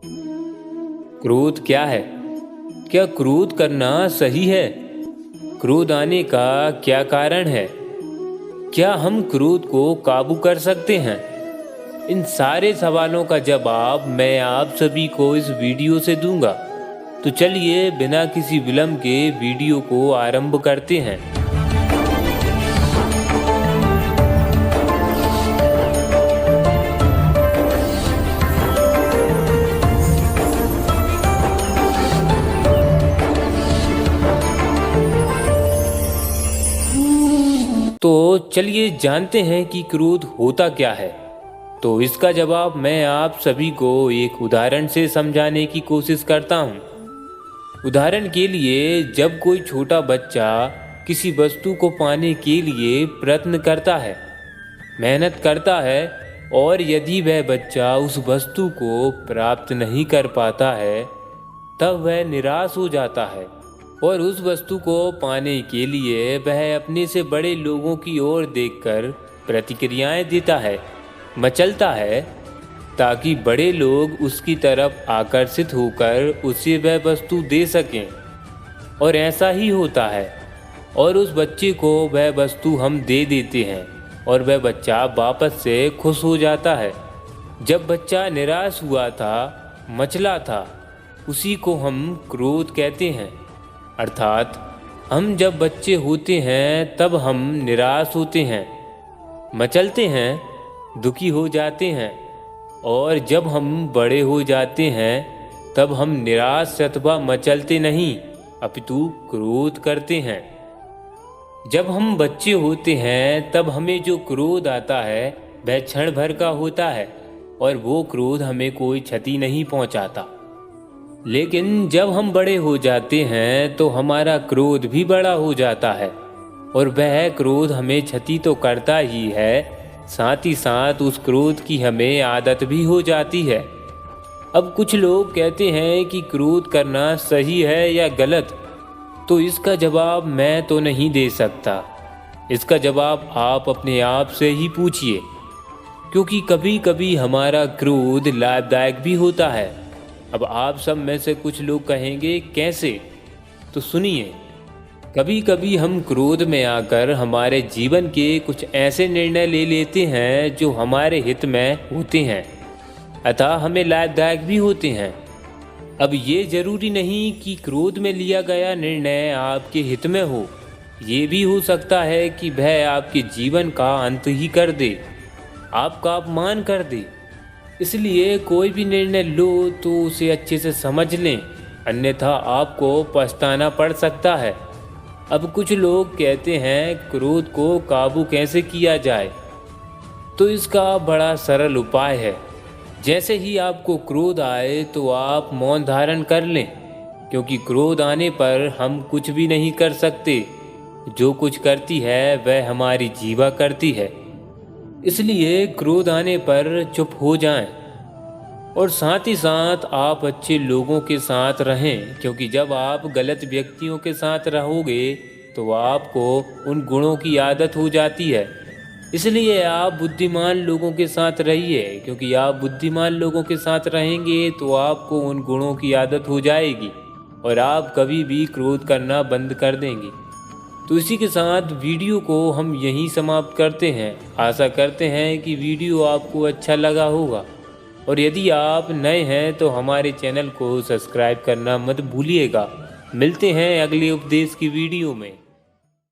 क्रोध क्या है? क्या क्रोध करना सही है? क्रोध आने का क्या कारण है? क्या हम क्रोध को काबू कर सकते हैं? इन सारे सवालों का जवाब मैं आप सभी को इस वीडियो से दूंगा। तो चलिए बिना किसी विलंब के वीडियो को आरंभ करते हैं। तो चलिए जानते हैं कि क्रोध होता क्या है। तो इसका जवाब मैं आप सभी को एक उदाहरण से समझाने की कोशिश करता हूँ। उदाहरण के लिए, जब कोई छोटा बच्चा किसी वस्तु को पाने के लिए प्रयत्न करता है, मेहनत करता है, और यदि वह बच्चा उस वस्तु को प्राप्त नहीं कर पाता है, तब वह निराश हो जाता है और उस वस्तु को पाने के लिए वह अपने से बड़े लोगों की ओर देखकर प्रतिक्रियाएं देता है, मचलता है, ताकि बड़े लोग उसकी तरफ आकर्षित होकर उसे वह वस्तु दे सकें। और ऐसा ही होता है, और उस बच्चे को वह वस्तु हम दे देते हैं और वह बच्चा वापस से खुश हो जाता है। जब बच्चा निराश हुआ था, मचला था, उसी को हम क्रोध कहते हैं। अर्थात हम जब बच्चे होते हैं तब हम निराश होते हैं, मचलते हैं, दुखी हो जाते हैं, और जब हम बड़े हो जाते हैं तब हम निराश अथवा मचलते नहीं, अपितु क्रोध करते हैं। जब हम बच्चे होते हैं तब हमें जो क्रोध आता है वह क्षण भर का होता है और वो क्रोध हमें कोई क्षति नहीं पहुंचाता। लेकिन जब हम बड़े हो जाते हैं तो हमारा क्रोध भी बड़ा हो जाता है और वह क्रोध हमें क्षति तो करता ही है, साथ ही साथ उस क्रोध की हमें आदत भी हो जाती है। अब कुछ लोग कहते हैं कि क्रोध करना सही है या गलत, तो इसका जवाब मैं तो नहीं दे सकता। इसका जवाब आप अपने आप से ही पूछिए, क्योंकि कभी कभी हमारा क्रोध लाभदायक भी होता है। अब आप सब में से कुछ लोग कहेंगे कैसे? तो सुनिए, कभी कभी हम क्रोध में आकर हमारे जीवन के कुछ ऐसे निर्णय ले लेते हैं जो हमारे हित में होते हैं, अतः हमें लाभदायक भी होते हैं। अब ये जरूरी नहीं कि क्रोध में लिया गया निर्णय आपके हित में हो। ये भी हो सकता है कि वह आपके जीवन का अंत ही कर दे, आपका अपमान कर दे। इसलिए कोई भी निर्णय लो तो उसे अच्छे से समझ लें, अन्यथा आपको पछताना पड़ सकता है। अब कुछ लोग कहते हैं क्रोध को काबू कैसे किया जाए, तो इसका बड़ा सरल उपाय है। जैसे ही आपको क्रोध आए तो आप मौन धारण कर लें, क्योंकि क्रोध आने पर हम कुछ भी नहीं कर सकते। जो कुछ करती है वह हमारी जीवा करती है। इसलिए क्रोध आने पर चुप हो जाएं और साथ ही साथ आप अच्छे लोगों के साथ रहें, क्योंकि जब आप गलत व्यक्तियों के साथ रहोगे तो आपको उन गुणों की आदत हो जाती है। इसलिए आप बुद्धिमान लोगों के साथ रहिए, क्योंकि आप बुद्धिमान लोगों के साथ रहेंगे तो आपको उन गुणों की आदत हो जाएगी और आप कभी भी क्रोध करना बंद कर देंगे। तो इसी के साथ वीडियो को हम यहीं समाप्त करते हैं। आशा करते हैं कि वीडियो आपको अच्छा लगा होगा, और यदि आप नए हैं तो हमारे चैनल को सब्सक्राइब करना मत भूलिएगा। मिलते हैं अगले उपदेश की वीडियो में।